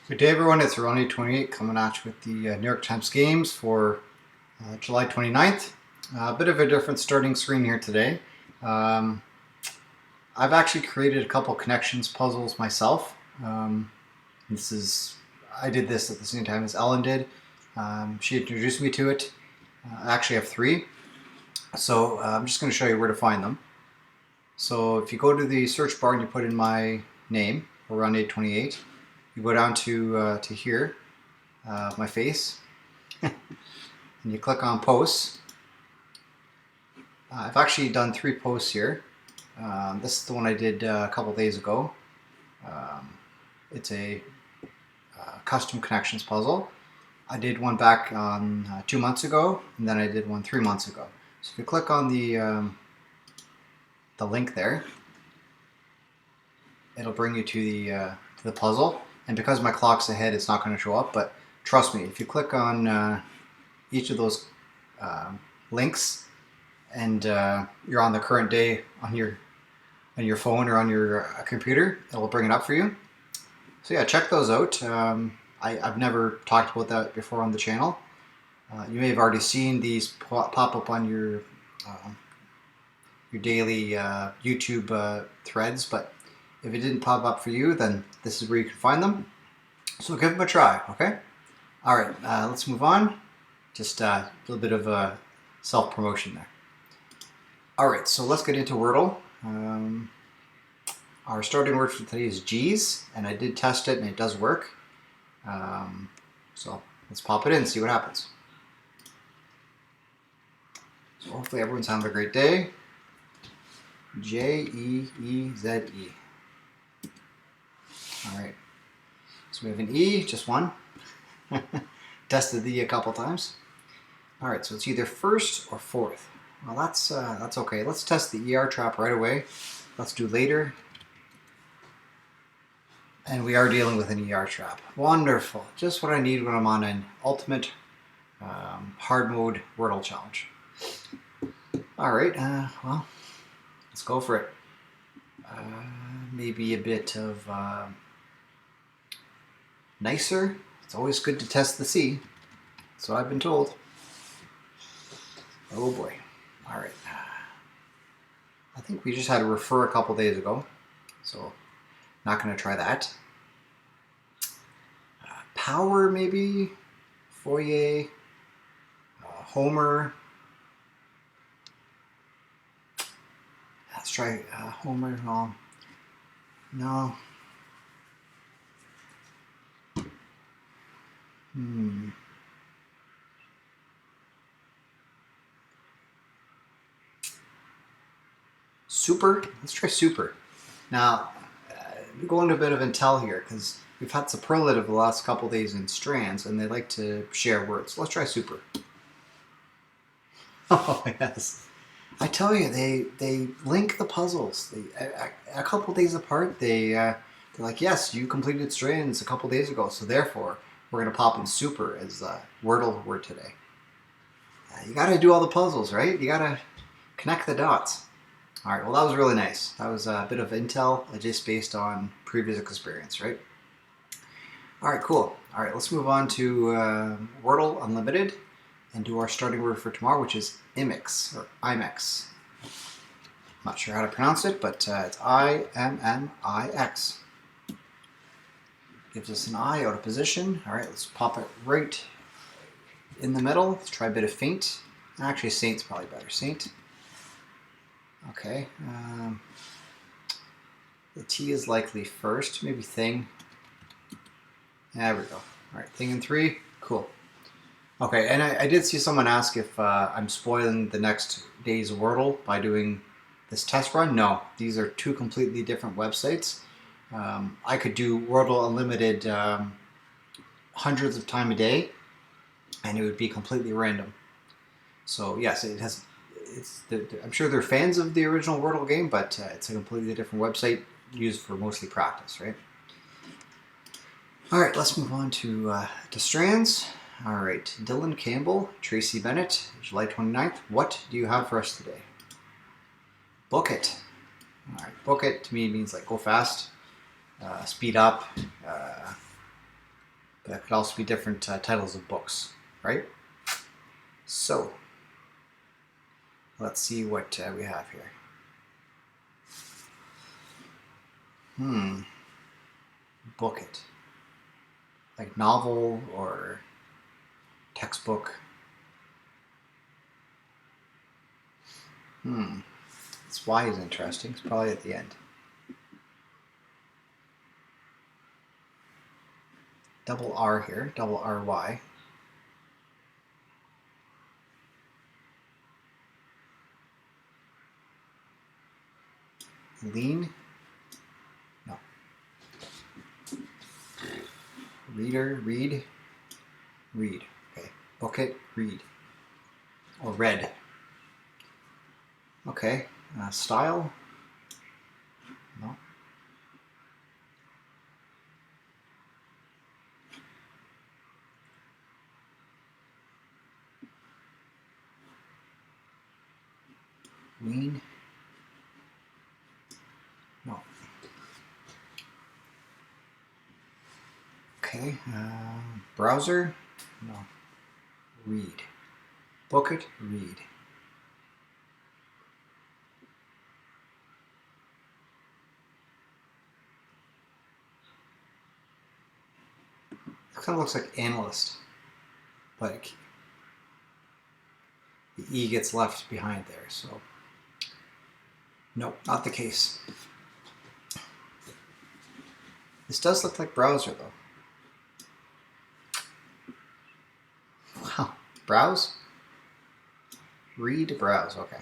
Good day, everyone. It's Oranje 28 coming at you with the New York Times games for July 29th. A bit of a different starting screen here today. I've actually created a couple connections puzzles myself. I did this at the same time as Ellen did. She introduced me to it. I actually have three. So I'm just going to show you where to find them. So if you go to the search bar and you put in my name, Oranje 28, you go down to here, my face, and you click on posts. I've actually done 3 posts here. This is the one I did a couple days ago. It's a custom connections puzzle. I did one back on 2 months ago, and then I did one 3 months ago. So if you click on the link there, it'll bring you to the puzzle. And because my clock's ahead, it's not going to show up. But trust me, if you click on each of those links, and you're on the current day on your phone or on your computer, it will bring it up for you. So yeah, check those out. I've never talked about that before on the channel. You may have already seen these pop up on your daily YouTube threads, but if it didn't pop up for you, then this is where you can find them. So give them a try, okay? All right, let's move on. Just a little bit of self-promotion there. All right, so let's get into Wordle. Our starting word for today is G's, and I did test it, and it does work. So let's pop it in and see what happens. So hopefully everyone's having a great day. J-E-E-Z-E. All right, so we have an E, just one. Tested the E a couple times. All right, so it's either first or fourth. Well, that's okay. Let's test the ER trap right away. Let's do later. And we are dealing with an ER trap. Wonderful. Just what I need when I'm on an ultimate hard mode Wordle challenge. All right, well, let's go for it. Maybe a bit of nicer. It's always good to test the C. That's what I've been told. Oh boy. All right. I think we just had a refer a couple days ago, so not going to try that. Power maybe, foyer, Homer. Let's try Homer. No. Super. Let's try super. Now, go into a bit of intel here because we've had superlative the last couple days in strands, and they like to share words. Let's try super. Oh yes, I tell you, they link the puzzles. A couple days apart, they're like, yes, you completed strands a couple days ago, so therefore we're gonna pop in super as the Wordle word today. You gotta do all the puzzles, right? You gotta connect the dots. All right, well, that was really nice. That was a bit of intel just based on previous experience, right? All right, cool. All right, let's move on to Wordle Unlimited and do our starting word for tomorrow, which is IMIX, or IMIX. Not sure how to pronounce it, but it's I-M-M-I-X. Gives us an I out of position. All right, let's pop it right in the middle. Let's try a bit of faint. Actually, Saint's probably better. Saint. Okay, the T is likely first, maybe thing. There we go. All right, thing in 3, cool. Okay, and I did see someone ask if I'm spoiling the next day's Wordle by doing this test run. No, these are 2 completely different websites. I could do Wordle Unlimited hundreds of times a day, and it would be completely random. So yes, it has. I'm sure they're fans of the original Wordle game, but it's a completely different website used for mostly practice, right? All right, let's move on to strands. All right, Dylan Campbell, Tracy Bennett, July 29th. What do you have for us today? Book it. All right, book it to me means like go fast, speed up, But that could also be different titles of books, right? So, let's see what we have here. Book it. Like novel or textbook. This Y is interesting. It's probably at the end. Double R here, double RY. Lean? No. Reader, read, read. Okay. Book it, read. Or read. Okay. Style? No. Lean? No. Okay. Browser? No. Read. Book it, read. It kind of looks like analyst. Like the E gets left behind there, so nope, not the case. This does look like browser though. Wow, browse? Read, browse, okay.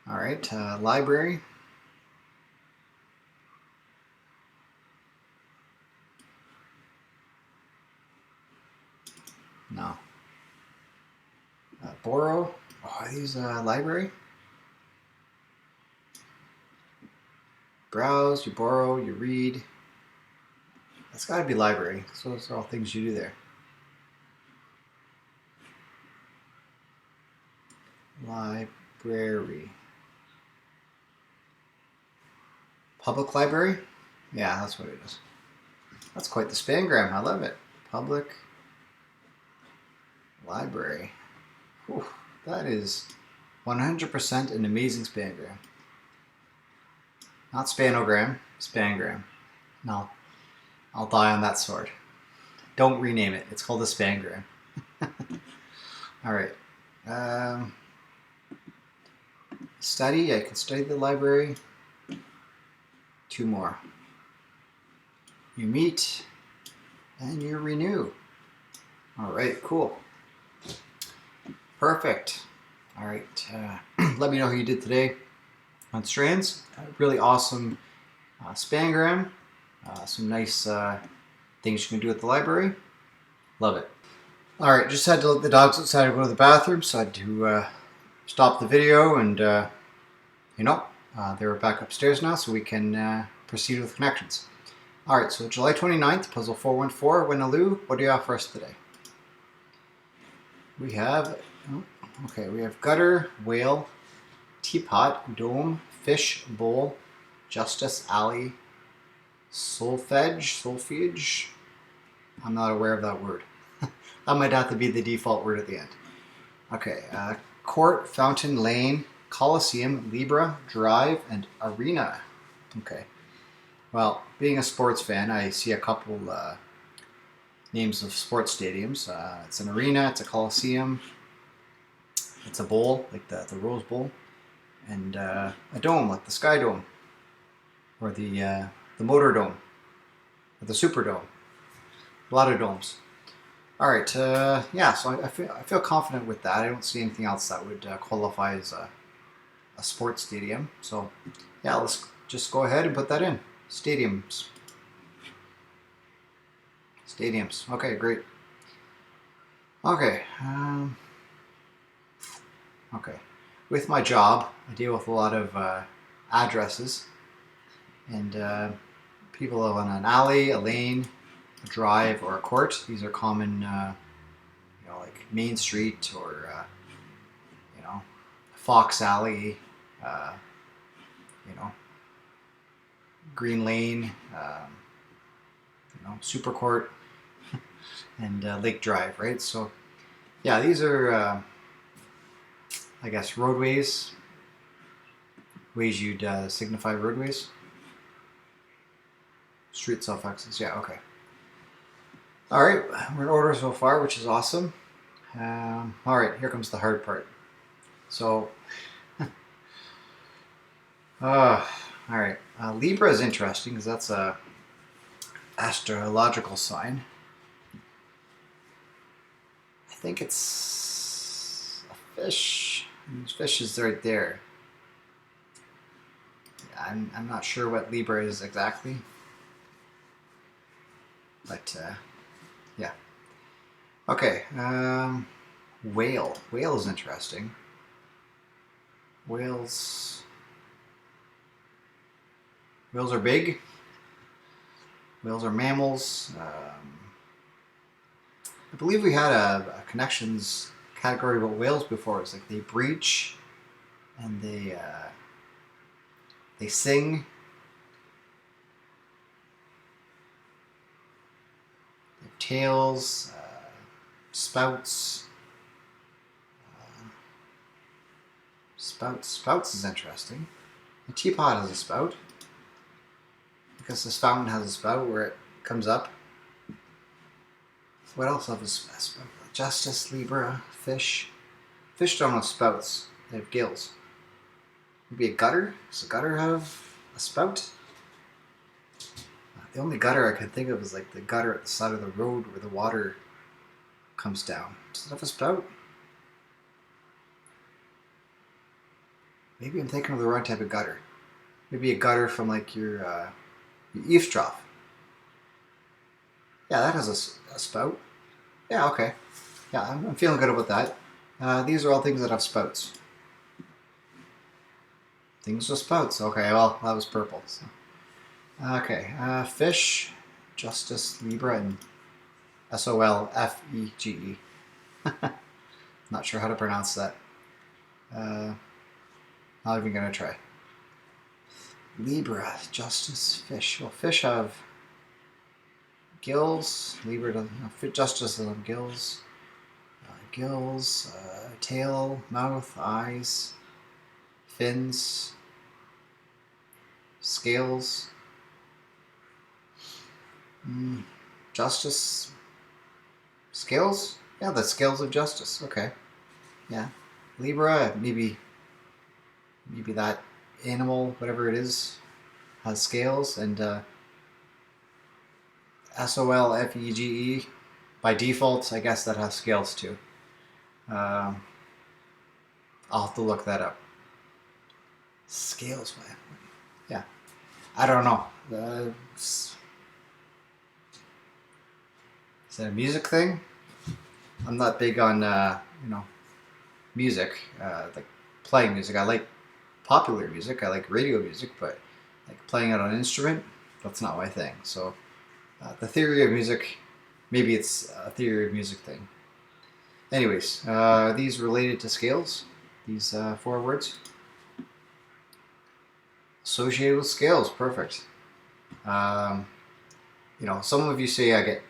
All right, library. No. Borrow. Oh, are these library? Browse, you borrow, you read. That's got to be library. So those are all things you do there. Library. Public library? Yeah, that's what it is. That's quite the spangram. I love it. Public library. Whew, that is 100% an amazing spangram. Not spanogram, spangram. No, I'll die on that sword. Don't rename it. It's called a spangram. All right. Study. I can study the library. 2 more. You meet and you renew. All right, cool. Perfect. All right. Let me know how you did today on strands. Really awesome spangram. Some nice things you can do at the library. Love it. All right, just had to let the dogs outside to go to the bathroom, so I had to stop the video, and they were back upstairs now, so we can proceed with connections. All right, so July 29th, puzzle 414, Winaloo. What do you have for us today? We have, we have gutter, whale, teapot, dome, fish, bowl, justice, alley, solfege. I'm not aware of that word. That might have to be the default word at the end. Okay, court, fountain, lane, coliseum, libra, drive, and arena. Okay. Well, being a sports fan, I see a couple names of sports stadiums. It's an arena, it's a coliseum, it's a bowl, like the Rose Bowl, and a dome, like the Sky Dome, or the Motor Dome, or the Superdome. A lot of domes. All right, so I feel confident with that. I don't see anything else that would qualify as a sports stadium. So, yeah, let's just go ahead and put that in. Stadiums. Okay, great. Okay. With my job, I deal with a lot of addresses, and people live on an alley, a lane, a drive, or a court. These are common, like Main Street or Fox Alley, Green Lane, Super Court and Lake Drive, right? So yeah, these are I guess roadways, ways you'd signify roadways. Street suffixes, yeah, okay. All right, we're in order so far, which is awesome. All right, here comes the hard part. So, all right, Libra is interesting because that's a astrological sign. I think it's a fish. Fish is right there. I'm not sure what Libra is exactly, but yeah. Okay, whale. Whale is interesting. Whales are big. Whales are mammals. I believe we had a connections category about whales before. It's like they breach and they sing. They have tails, spouts. Spouts is interesting. A teapot has a spout. I guess this fountain has a spout where it comes up. What else have a spout? Justice, Libra, fish. Fish don't have spouts. They have gills. Maybe a gutter? Does a gutter have a spout? The only gutter I can think of is like the gutter at the side of the road where the water comes down. Does it have a spout? Maybe I'm thinking of the wrong type of gutter. Maybe a gutter from like your eaves trough. Yeah, that has a spout. Yeah, okay. Yeah, I'm feeling good about that. These are all things that have spouts. Things with spouts. Okay, well, that was purple. So. Okay, fish, Justice, Libra, and SOLFEGE. Not sure how to pronounce that. Not even gonna try. Libra, Justice, fish. Well, fish have gills. Libra doesn't. Justice doesn't have gills. Gills, tail, mouth, eyes, fins, scales. Justice, scales. Yeah, the scales of justice. Okay. Yeah. Libra, maybe that animal, whatever it is, has scales, and SOLFEGE, by default, I guess that has scales too. I'll have to look that up. Scales, man. Yeah. I don't know. Is that a music thing? I'm not big on, music, like playing music. I like popular music. I like radio music, but like playing it on an instrument, that's not my thing. So the theory of music, maybe it's a theory of music thing. Anyways, these related to scales, these 4 words. Associated with scales, perfect. Some of you say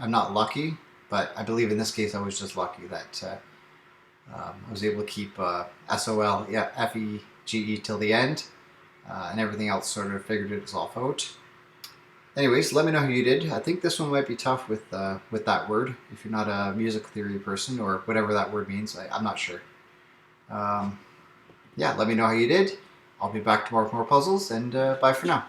I'm not lucky, but I believe in this case I was just lucky that I was able to keep SOLFEGE till the end, and everything else sort of figured itself out. Anyways, let me know how you did. I think this one might be tough with that word, if you're not a music theory person or whatever that word means. I'm not sure. Yeah, let me know how you did. I'll be back tomorrow with more puzzles, and bye for now.